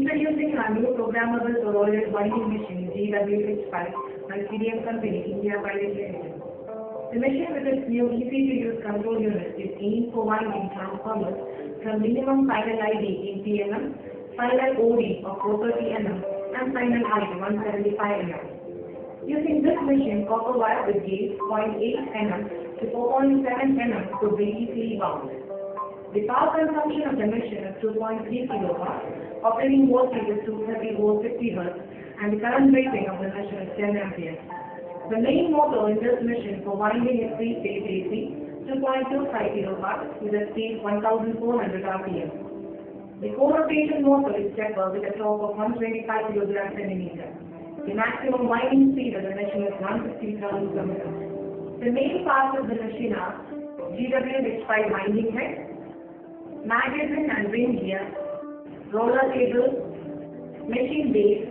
Introducing our new programmable toroidal winding machine GWH5 by CDM Company India Private Limited. The machine with its new easy-to-use control unit is aimed for winding transformers from minimum final ID 80 mm, final OD of 430 mm, and final I 175 mm. Using this machine, copper wire with gauge 0.8 mm to 4.7 mm could be easily wound. The power consumption of the machine is 2.3 kilowatts, operating voltage is 230 volts 50 Hz, and the current rating of the machine is 10 amperes. The main motor in this machine for winding is 3-phase AC, 2.25 kilowatts with a speed 1400 rpm. The co-rotation motor is stepper with a torque of 125 kilograms per millimeter. The maximum winding speed of the machine is 160,000 kilometers. The main parts of the machine are GWH5 winding head, magazine and ring gear, roller cable, machine base,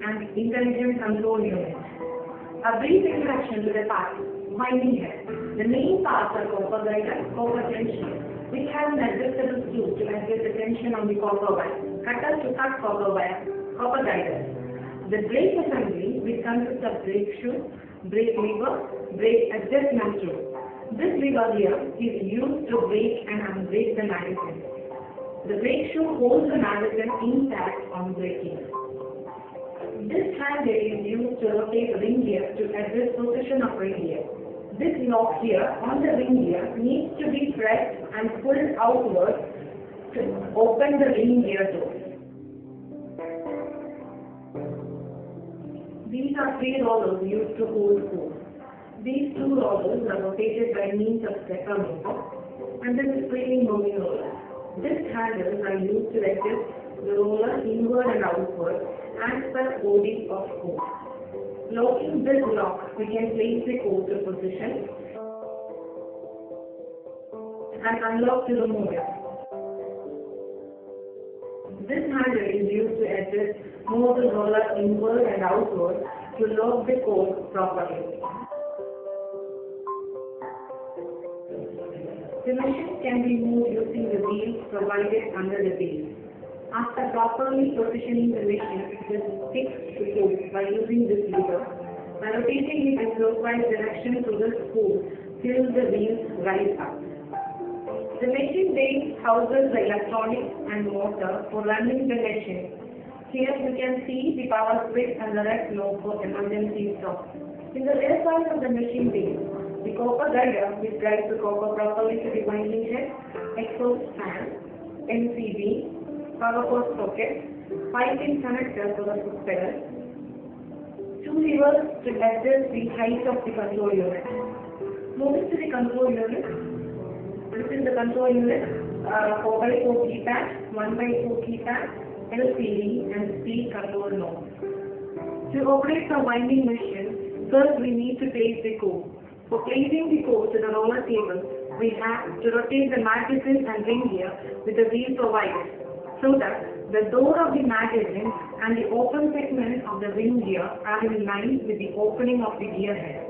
and intelligent control unit. A brief introduction to the parts. Winding head. The main parts are copper guide, copper tensioner, which has an adjustable screw to adjust the tension on the copper wire, cutters to cut copper wire, copper guiders. The brake assembly, which consists of brake shoe, brake lever, brake adjustment tool. This lever here is used to brake and unbrake the magazine. The brake shoe holds the magazine intact on braking. This handle is used to rotate ring gear to adjust position of ring gear. This lock here on the ring gear needs to be pressed and pulled outward to open the ring gear door. These are 3 rollers used to hold spool. These 2 rollers are rotated by means of stepper motor, and this is spinning moving roller. These handles are used to adjust the roller inward and outward as per OD of code. Locking this lock, we can place the code to position and unlock to remove it. This handle is used to adjust move the roller inward and outward to lock the code properly. The machine can be moved using the wheels provided under the base. After properly positioning the machine, it is fixed to code by using this lever. By rotating it in clockwise direction to the spool till the wheels rise up. The machine base houses the electronics and motor for running the machine. Here you can see the power switch and the red knob for emergency stop. In the rear side of the machine base, the copper guider which guides the copper properly to the winding head, exhaust fan, MCB, power cord socket, 5-pin connector for the foot pedal, 2 levers to adjust the height of the control unit. Moving to the control unit, this is the control unit, 4x4 keypad, 1x4 keypad, LCD and speed control knob. To operate the winding machine, first we need to place the code. For placing the code to the roller table, we have to rotate the magazine and ring gear with the wheel provided, so that the door of the magazine and the open segment of the ring gear are in line with the opening of the gear head.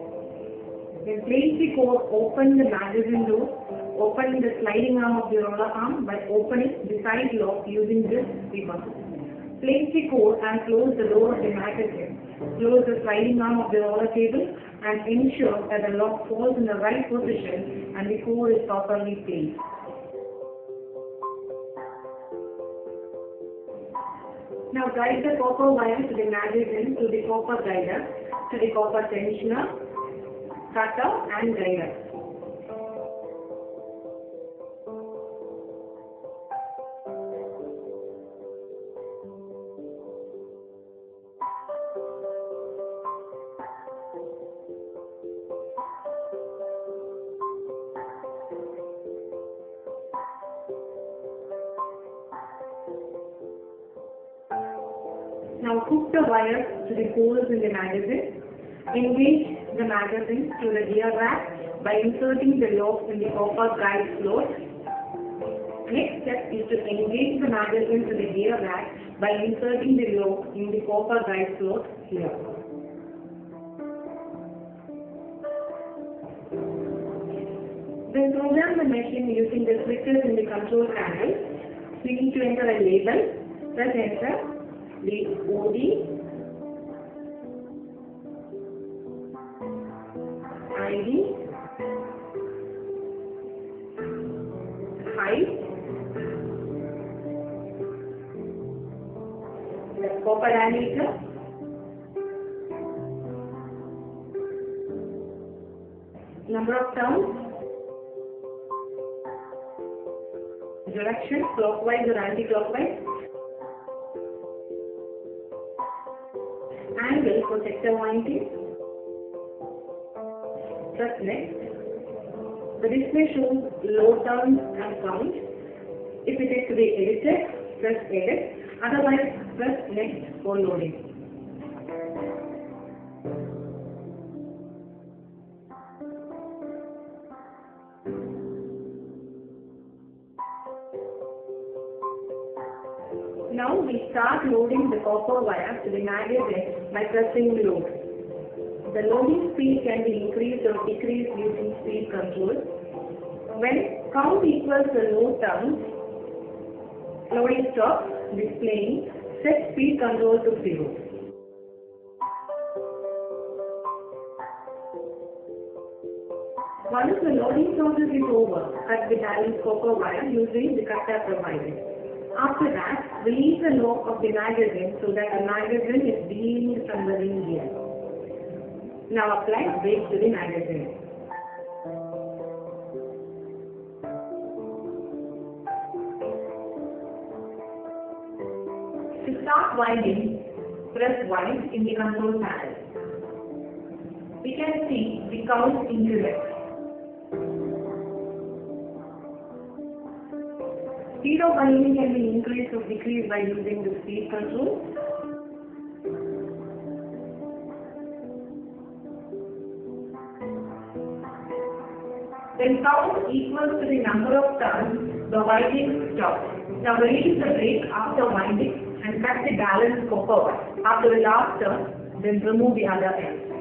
Then place the code, open the magazine door, open the sliding arm of the roller arm by opening the side lock using this lever. Place the code and close the door of the magazine. Close the sliding arm of the roller table and ensure that the lock falls in the right position and the code is properly placed. Now guide the copper wire to the magazine, to the copper guider, to the copper tensioner, cutter and guider. Now hook the wires to the holes in the magazine. Engage the magazine to the gear rack by inserting the lock in the copper guide slot. Next step is to engage the magazine to the gear rack by inserting the lock in the copper guide slot here. Then program the machine using the switches in the control panel. We need to enter a label. Press enter. The OD, ID, height, the copper diameter, number of turns, direction, clockwise or anti-clockwise, angle for sector winding. Press next. The display shows load turns and count. If it is to be edited, press edit. Otherwise, press next for loading. Now we start loading the copper wire to the magazine by pressing load. The loading speed can be increased or decreased using speed control. When count equals the load turns, loading stops displaying. Set speed control to 0. Once the loading process is over, cut the balance copper wire using the cutter provided. After that, release the lock of the magazine so that the magazine is deemed from the ring gear. Now apply brake to the magazine. To start winding, press wind in the control panel. We can see the count increment. Speed of winding can be increased or decreased by using the speed control. When count equals to the number of turns, the winding stops. Now release the brake after winding and cut the balance copper wire. After the last turn, then remove the other end.